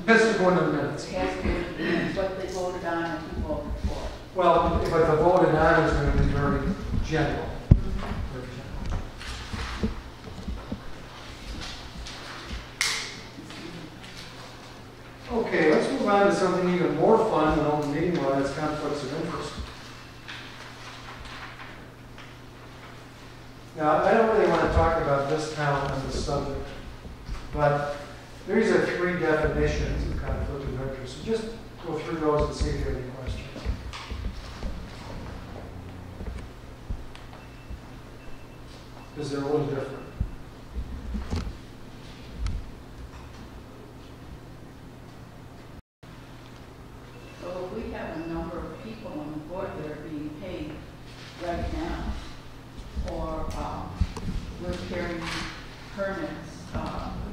Has to go into the minutes. It has to be in the minutes, what they voted on and who voted for. Well, but the voted on is going to be very general. Very general. Okay, let's move on to something even more fun than open meeting law. That's conflicts of interest. Now, I don't really want to talk about this town as a subject, but these are 3 definitions of conflict of interest. So just go through those and see if you have any questions. Because they're a little different. So if we have a number of people on the board that are being paid right now, or we're carrying permits,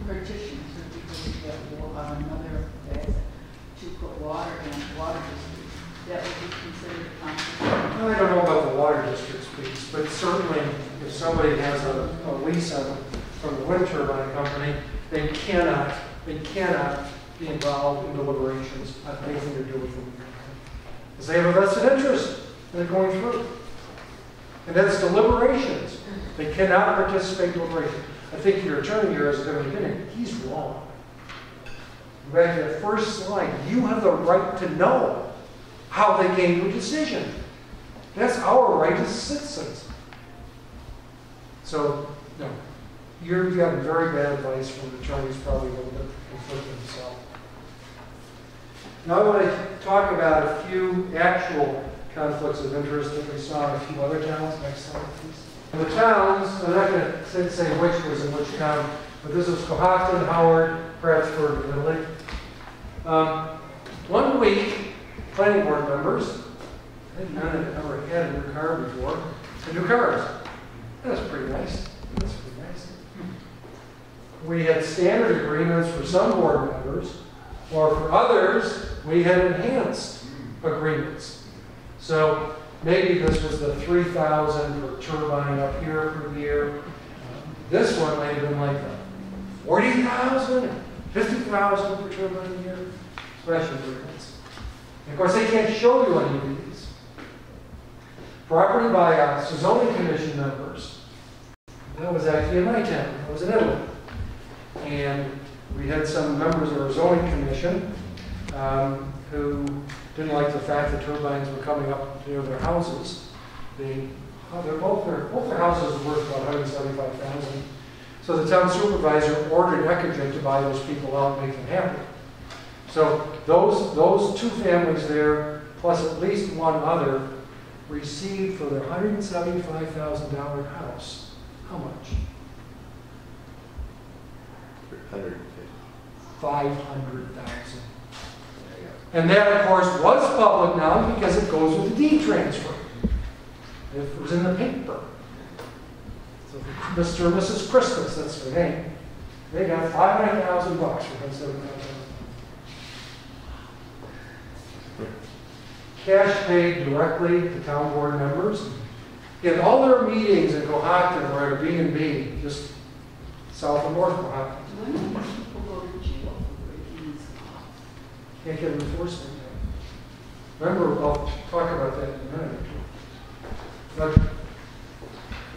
petitions for people to get on another to put water in water districts, that would be considered a conflict. I don't know about the water districts piece, but certainly if somebody has a lease on, from the wind turbine company, they cannot be involved in deliberations on anything to do with the wind company. Because they have a vested interest in it going through. And that's deliberations. They cannot participate in deliberations. I think your attorney here is at the beginning. He's wrong. Back to the first slide, you have the right to know how they came to a decision. That's our right as citizens. So, no. You've gotten very bad advice from the attorneys, probably a little bit conflicted himself. Now I want to talk about a few actual conflicts of interest that we saw in a few other towns. Next slide, please. In the towns, I'm not going to say which was in which town, but this was Cohocton, Howard, Prattsburg, and Italy. 1 week, planning board members, none of them ever had a new car before, and new cars. That's pretty nice. That's pretty nice. We had standard agreements for some board members, or for others, we had enhanced agreements. So maybe this was the 3,000 per turbine up here per year. This one may have been like the 40,000, 50,000 per turbine a year. Special agreements. And of course, they can't show you any of these. Property buyouts to zoning commission members. That was actually in my town. That was in Italy. And we had some members of our zoning commission who didn't like the fact that turbines were coming up near their houses. Both their houses were worth about $175,000. So the town supervisor ordered Ecogen to buy those people out and make them happy. So those 2 families there, plus at least one other, received for their $175,000 house, how much? 500,000. And that, of course, was public now because it goes with the deed transfer. It was in the paper. So Mr. and Mrs. Christmas, that's their name, they got $500,000 for $175,000. Cash paid directly to town board members. In all their meetings in Cohocton were at a B&B, just south of North Cohocton. When do people go to jail for breaking these laws? Can't get enforcement. Remember, I'll talk about that in a minute. But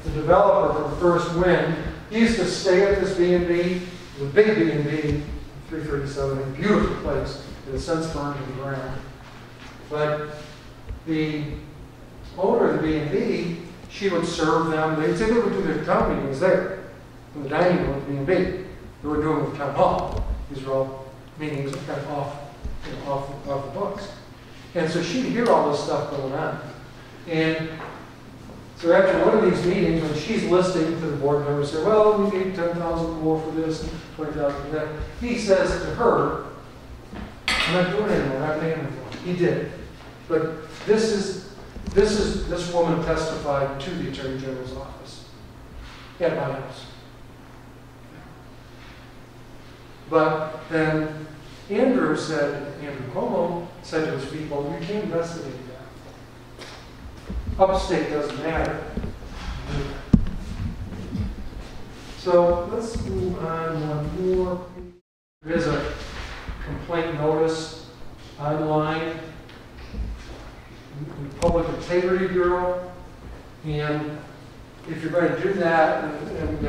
the developer from First Wind, he used to stay at this B&B. It was a big B&B, 337, a beautiful place. It has since burned to the ground. But the owner of the B&B, she would serve them. They'd say they would do their town meetings there, in the dining room of the B&B. They were doing with town hall. These were all meetings kind of off the books. And so she'd hear all this stuff going on. And so after one of these meetings, when she's listening to the board members say, well, we gave 10,000 more for this, 20,000 for that, he says to her, I'm not doing it anymore, I'm not paying anymore. He did. But this woman testified to the Attorney General's office at my house. But then Andrew Cuomo said to his people, you can't investigate that. Upstate doesn't matter. So let's move on one more. There's a complaint notice online, the Public Integrity Bureau, and if you're going to do that, and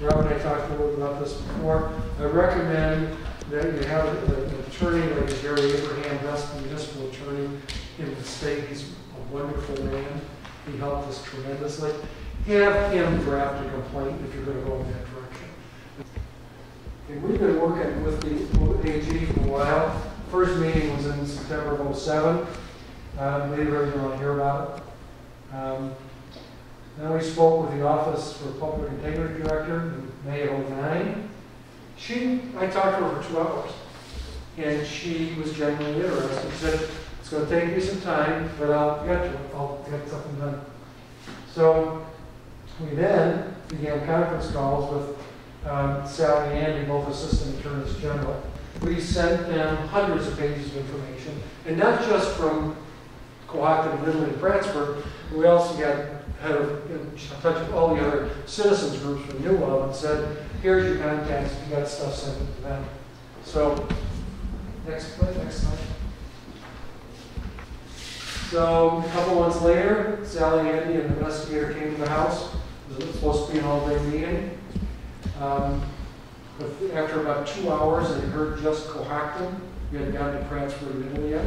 Rob and I talked a little bit about this before, I recommend that you have an attorney like Gary Abraham, best municipal attorney in the state. He's a wonderful man. He helped us tremendously. Have him draft a complaint if you're going to go in that direction. And we've been working with the AG for a while. First meeting was in September of 07. Maybe everyone want to hear about it. Then we spoke with the Office for Public Integrity Director in May of 09. I talked to her for 2 hours, and she was genuinely interested. She said, it's going to take me some time, but I'll get to it. I'll get something done. So we then began conference calls with Sally and Andy, both Assistant Attorneys General. We sent them hundreds of pages of information, and not just from Cohocton, Ridley, and Prattsburg. We also got had in touch with all the other citizens groups from Renewable and said, here's your contacts, if you got stuff, send it to them. So, next slide. So, a couple months later, Sally, Andy, and the investigator came to the house. It was supposed to be an all-day meeting. But after about 2 hours, they heard just Cohocton. We hadn't gotten to Prattsburg and Italy yet.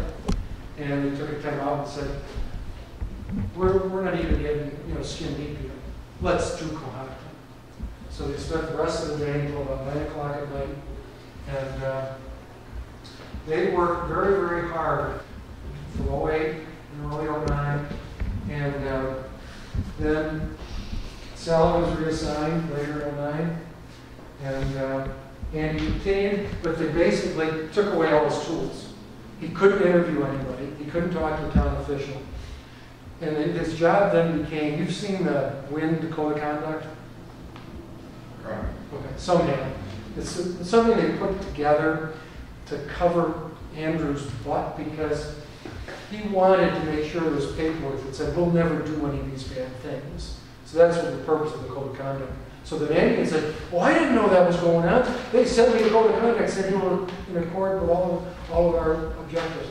And they took a time out and said, we're not even getting, skin deep here. Let's do Cohocton. So they spent the rest of the day until about 9 o'clock at night. And they worked very, very hard from 08 and early 09. And then Sally was reassigned later in 09. And Andy continued, but they basically took away all his tools. He couldn't interview anybody. He couldn't talk to a town official. And then his job then became, you've seen the WIND code of conduct? Right. Okay, someday. It's something they put together to cover Andrew's butt because he wanted to make sure there was paperwork that said, we'll never do any of these bad things. So that's what the purpose of the code of conduct. So that Andy said, well, I didn't know that was going on. They sent me the code of conduct, said you were in accord with all of our objectives.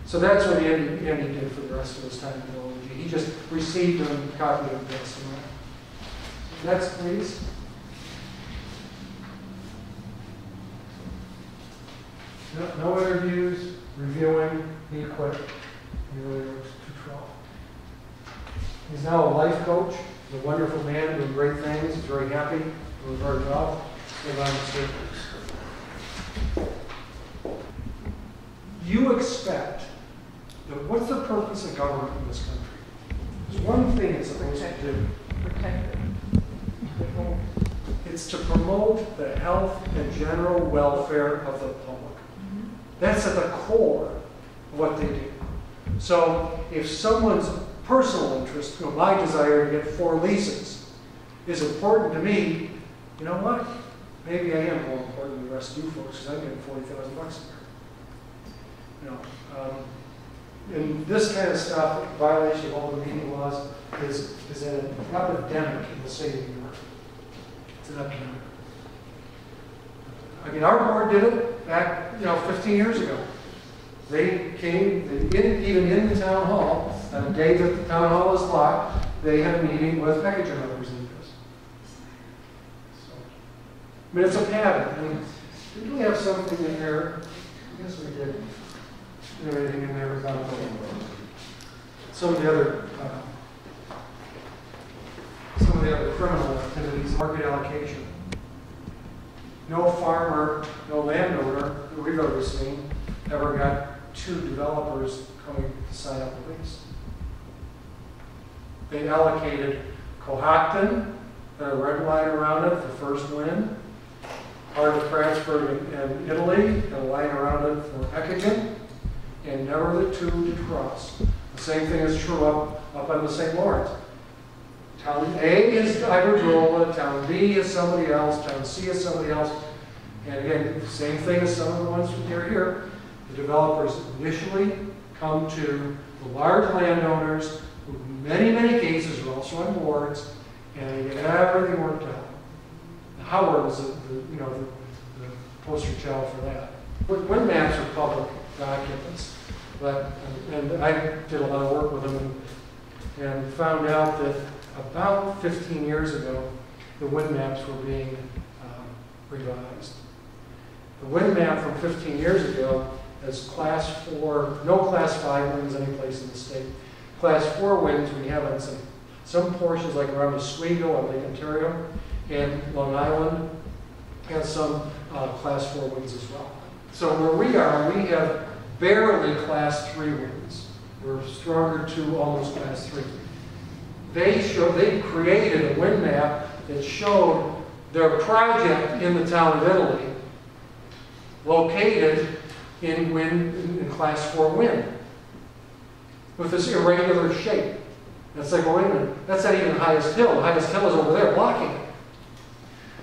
So that's what Andy did for the rest of his time in the OG. He just received a copy of this. Next, please. No interviews, reviewing, he quit. He really was too trouble. He's now a life coach. He's a wonderful man doing great things. He's very happy with our job. You expect that what's the purpose of government in this country? There's one thing it's supposed to do. Protect it. It's to promote the health and general welfare of the public. That's at the core of what they do. So if someone's personal interest, my desire to get 4 leases is important to me, you know what? Maybe I am more important than the rest of you folks because I'm getting $40,000 a year. And this kind of stuff, violation of all the meeting laws, is an epidemic in the state of New York. It's an epidemic. I mean, our board did it back, 15 years ago. They came, even in the town hall, on the day that the town hall was locked, they had a meeting with Decommissioning representatives. So, I mean, it's a pattern. I mean, did we have something in there? I guess we did. Is there anything in there about some of the other criminal activities, market allocation? No farmer, no landowner that we've ever seen ever got 2 developers coming to sign up a lease. They allocated Cohocton, a red line around it, the first win, part of Prattsburg and Italy, and a line around it for Eckingen, and never the 2 did cross. The same thing is true up on the St. Lawrence. Town A is Iberdrola, Town B is somebody else, Town C is somebody else. And again, the same thing as some of the ones from here. The developers initially come to the large landowners, who in many, many cases are also on boards, and they get everything worked out. Howard was the poster child for that. Wind maps are public documents, but, and I did a lot of work with them and found out that about 15 years ago, the wind maps were being revised. The wind map from 15 years ago has class 4, no class 5 winds any place in the state. Class 4 winds we have on some portions like around Oswego on Lake Ontario and Long Island has some class 4 winds as well. So where we are, we have barely class 3 winds. We're stronger to almost class 3. They created a wind map that showed their project in the town of Italy located in class 4 wind with this irregular shape. And it's like, well, wait a minute, that's not even the highest hill. The highest hill is over there blocking it.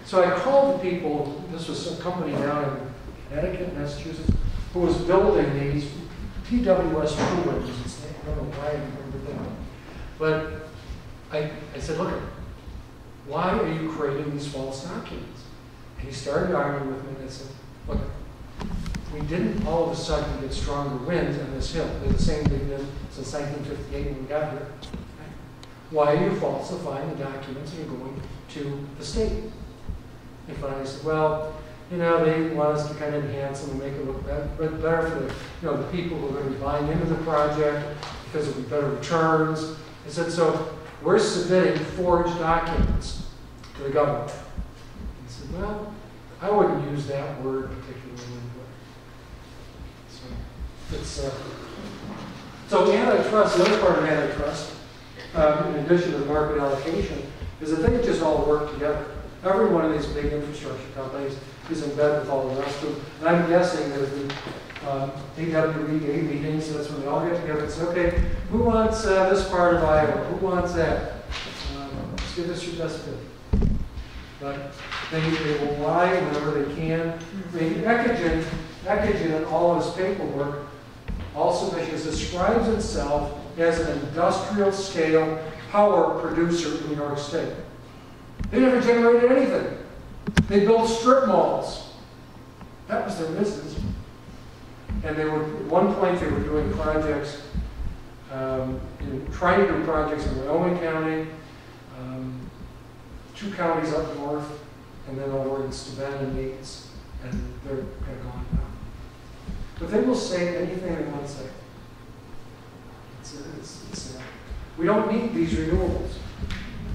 So I called the people, this was some company down in Connecticut, Massachusetts, who was building these TWS 2 winds. I don't know why I remember that. But I said, look, why are you creating these false documents? And he started arguing with me and I said, look, we didn't all of a sudden get stronger winds on this hill. They're the same they've been since 1958 when we got here. Why are you falsifying the documents and you're going to the state? And finally I said, well, you know, they want us to kind of enhance them and make it look better for the, the people who are going to be buying into the project because it'll be better returns. I said, so we're submitting forged documents to the government. He said, well, I wouldn't use that word particularly. So it's so antitrust. The other part of antitrust, in addition to the market allocation, is that they just all work together. Every one of these big infrastructure companies is in bed with all the rest of them. And I'm guessing that if the AWEA meetings, that's when they all get together and say, okay, who wants this part of Iowa? Who wants that? Let's give us your best bid. But they will lie whenever they can. I mean, Ecogen in all of his paperwork also describes itself as an industrial scale power producer in New York State. They never generated anything. They built strip malls. That was their business. And they were, at one point, they were doing projects, trying to do projects in Wyoming County, 2 counties up north, and then over in Steuben and Yates, and they're kind of gone now. But they will say anything they want to say. We don't need these renewables.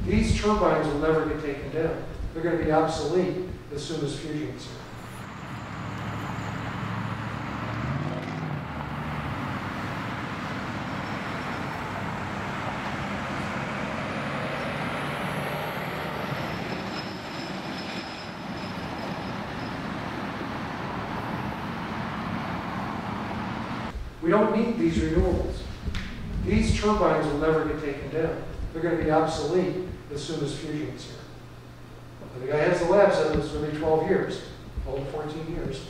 These turbines will never get taken down. They're going to be obsolete as soon as fusion is here. We don't need these renewables. These turbines will never get taken down. They're going to be obsolete as soon as fusion is here. The guy has the lab said it's going to be 12 years, 12 to 14 years.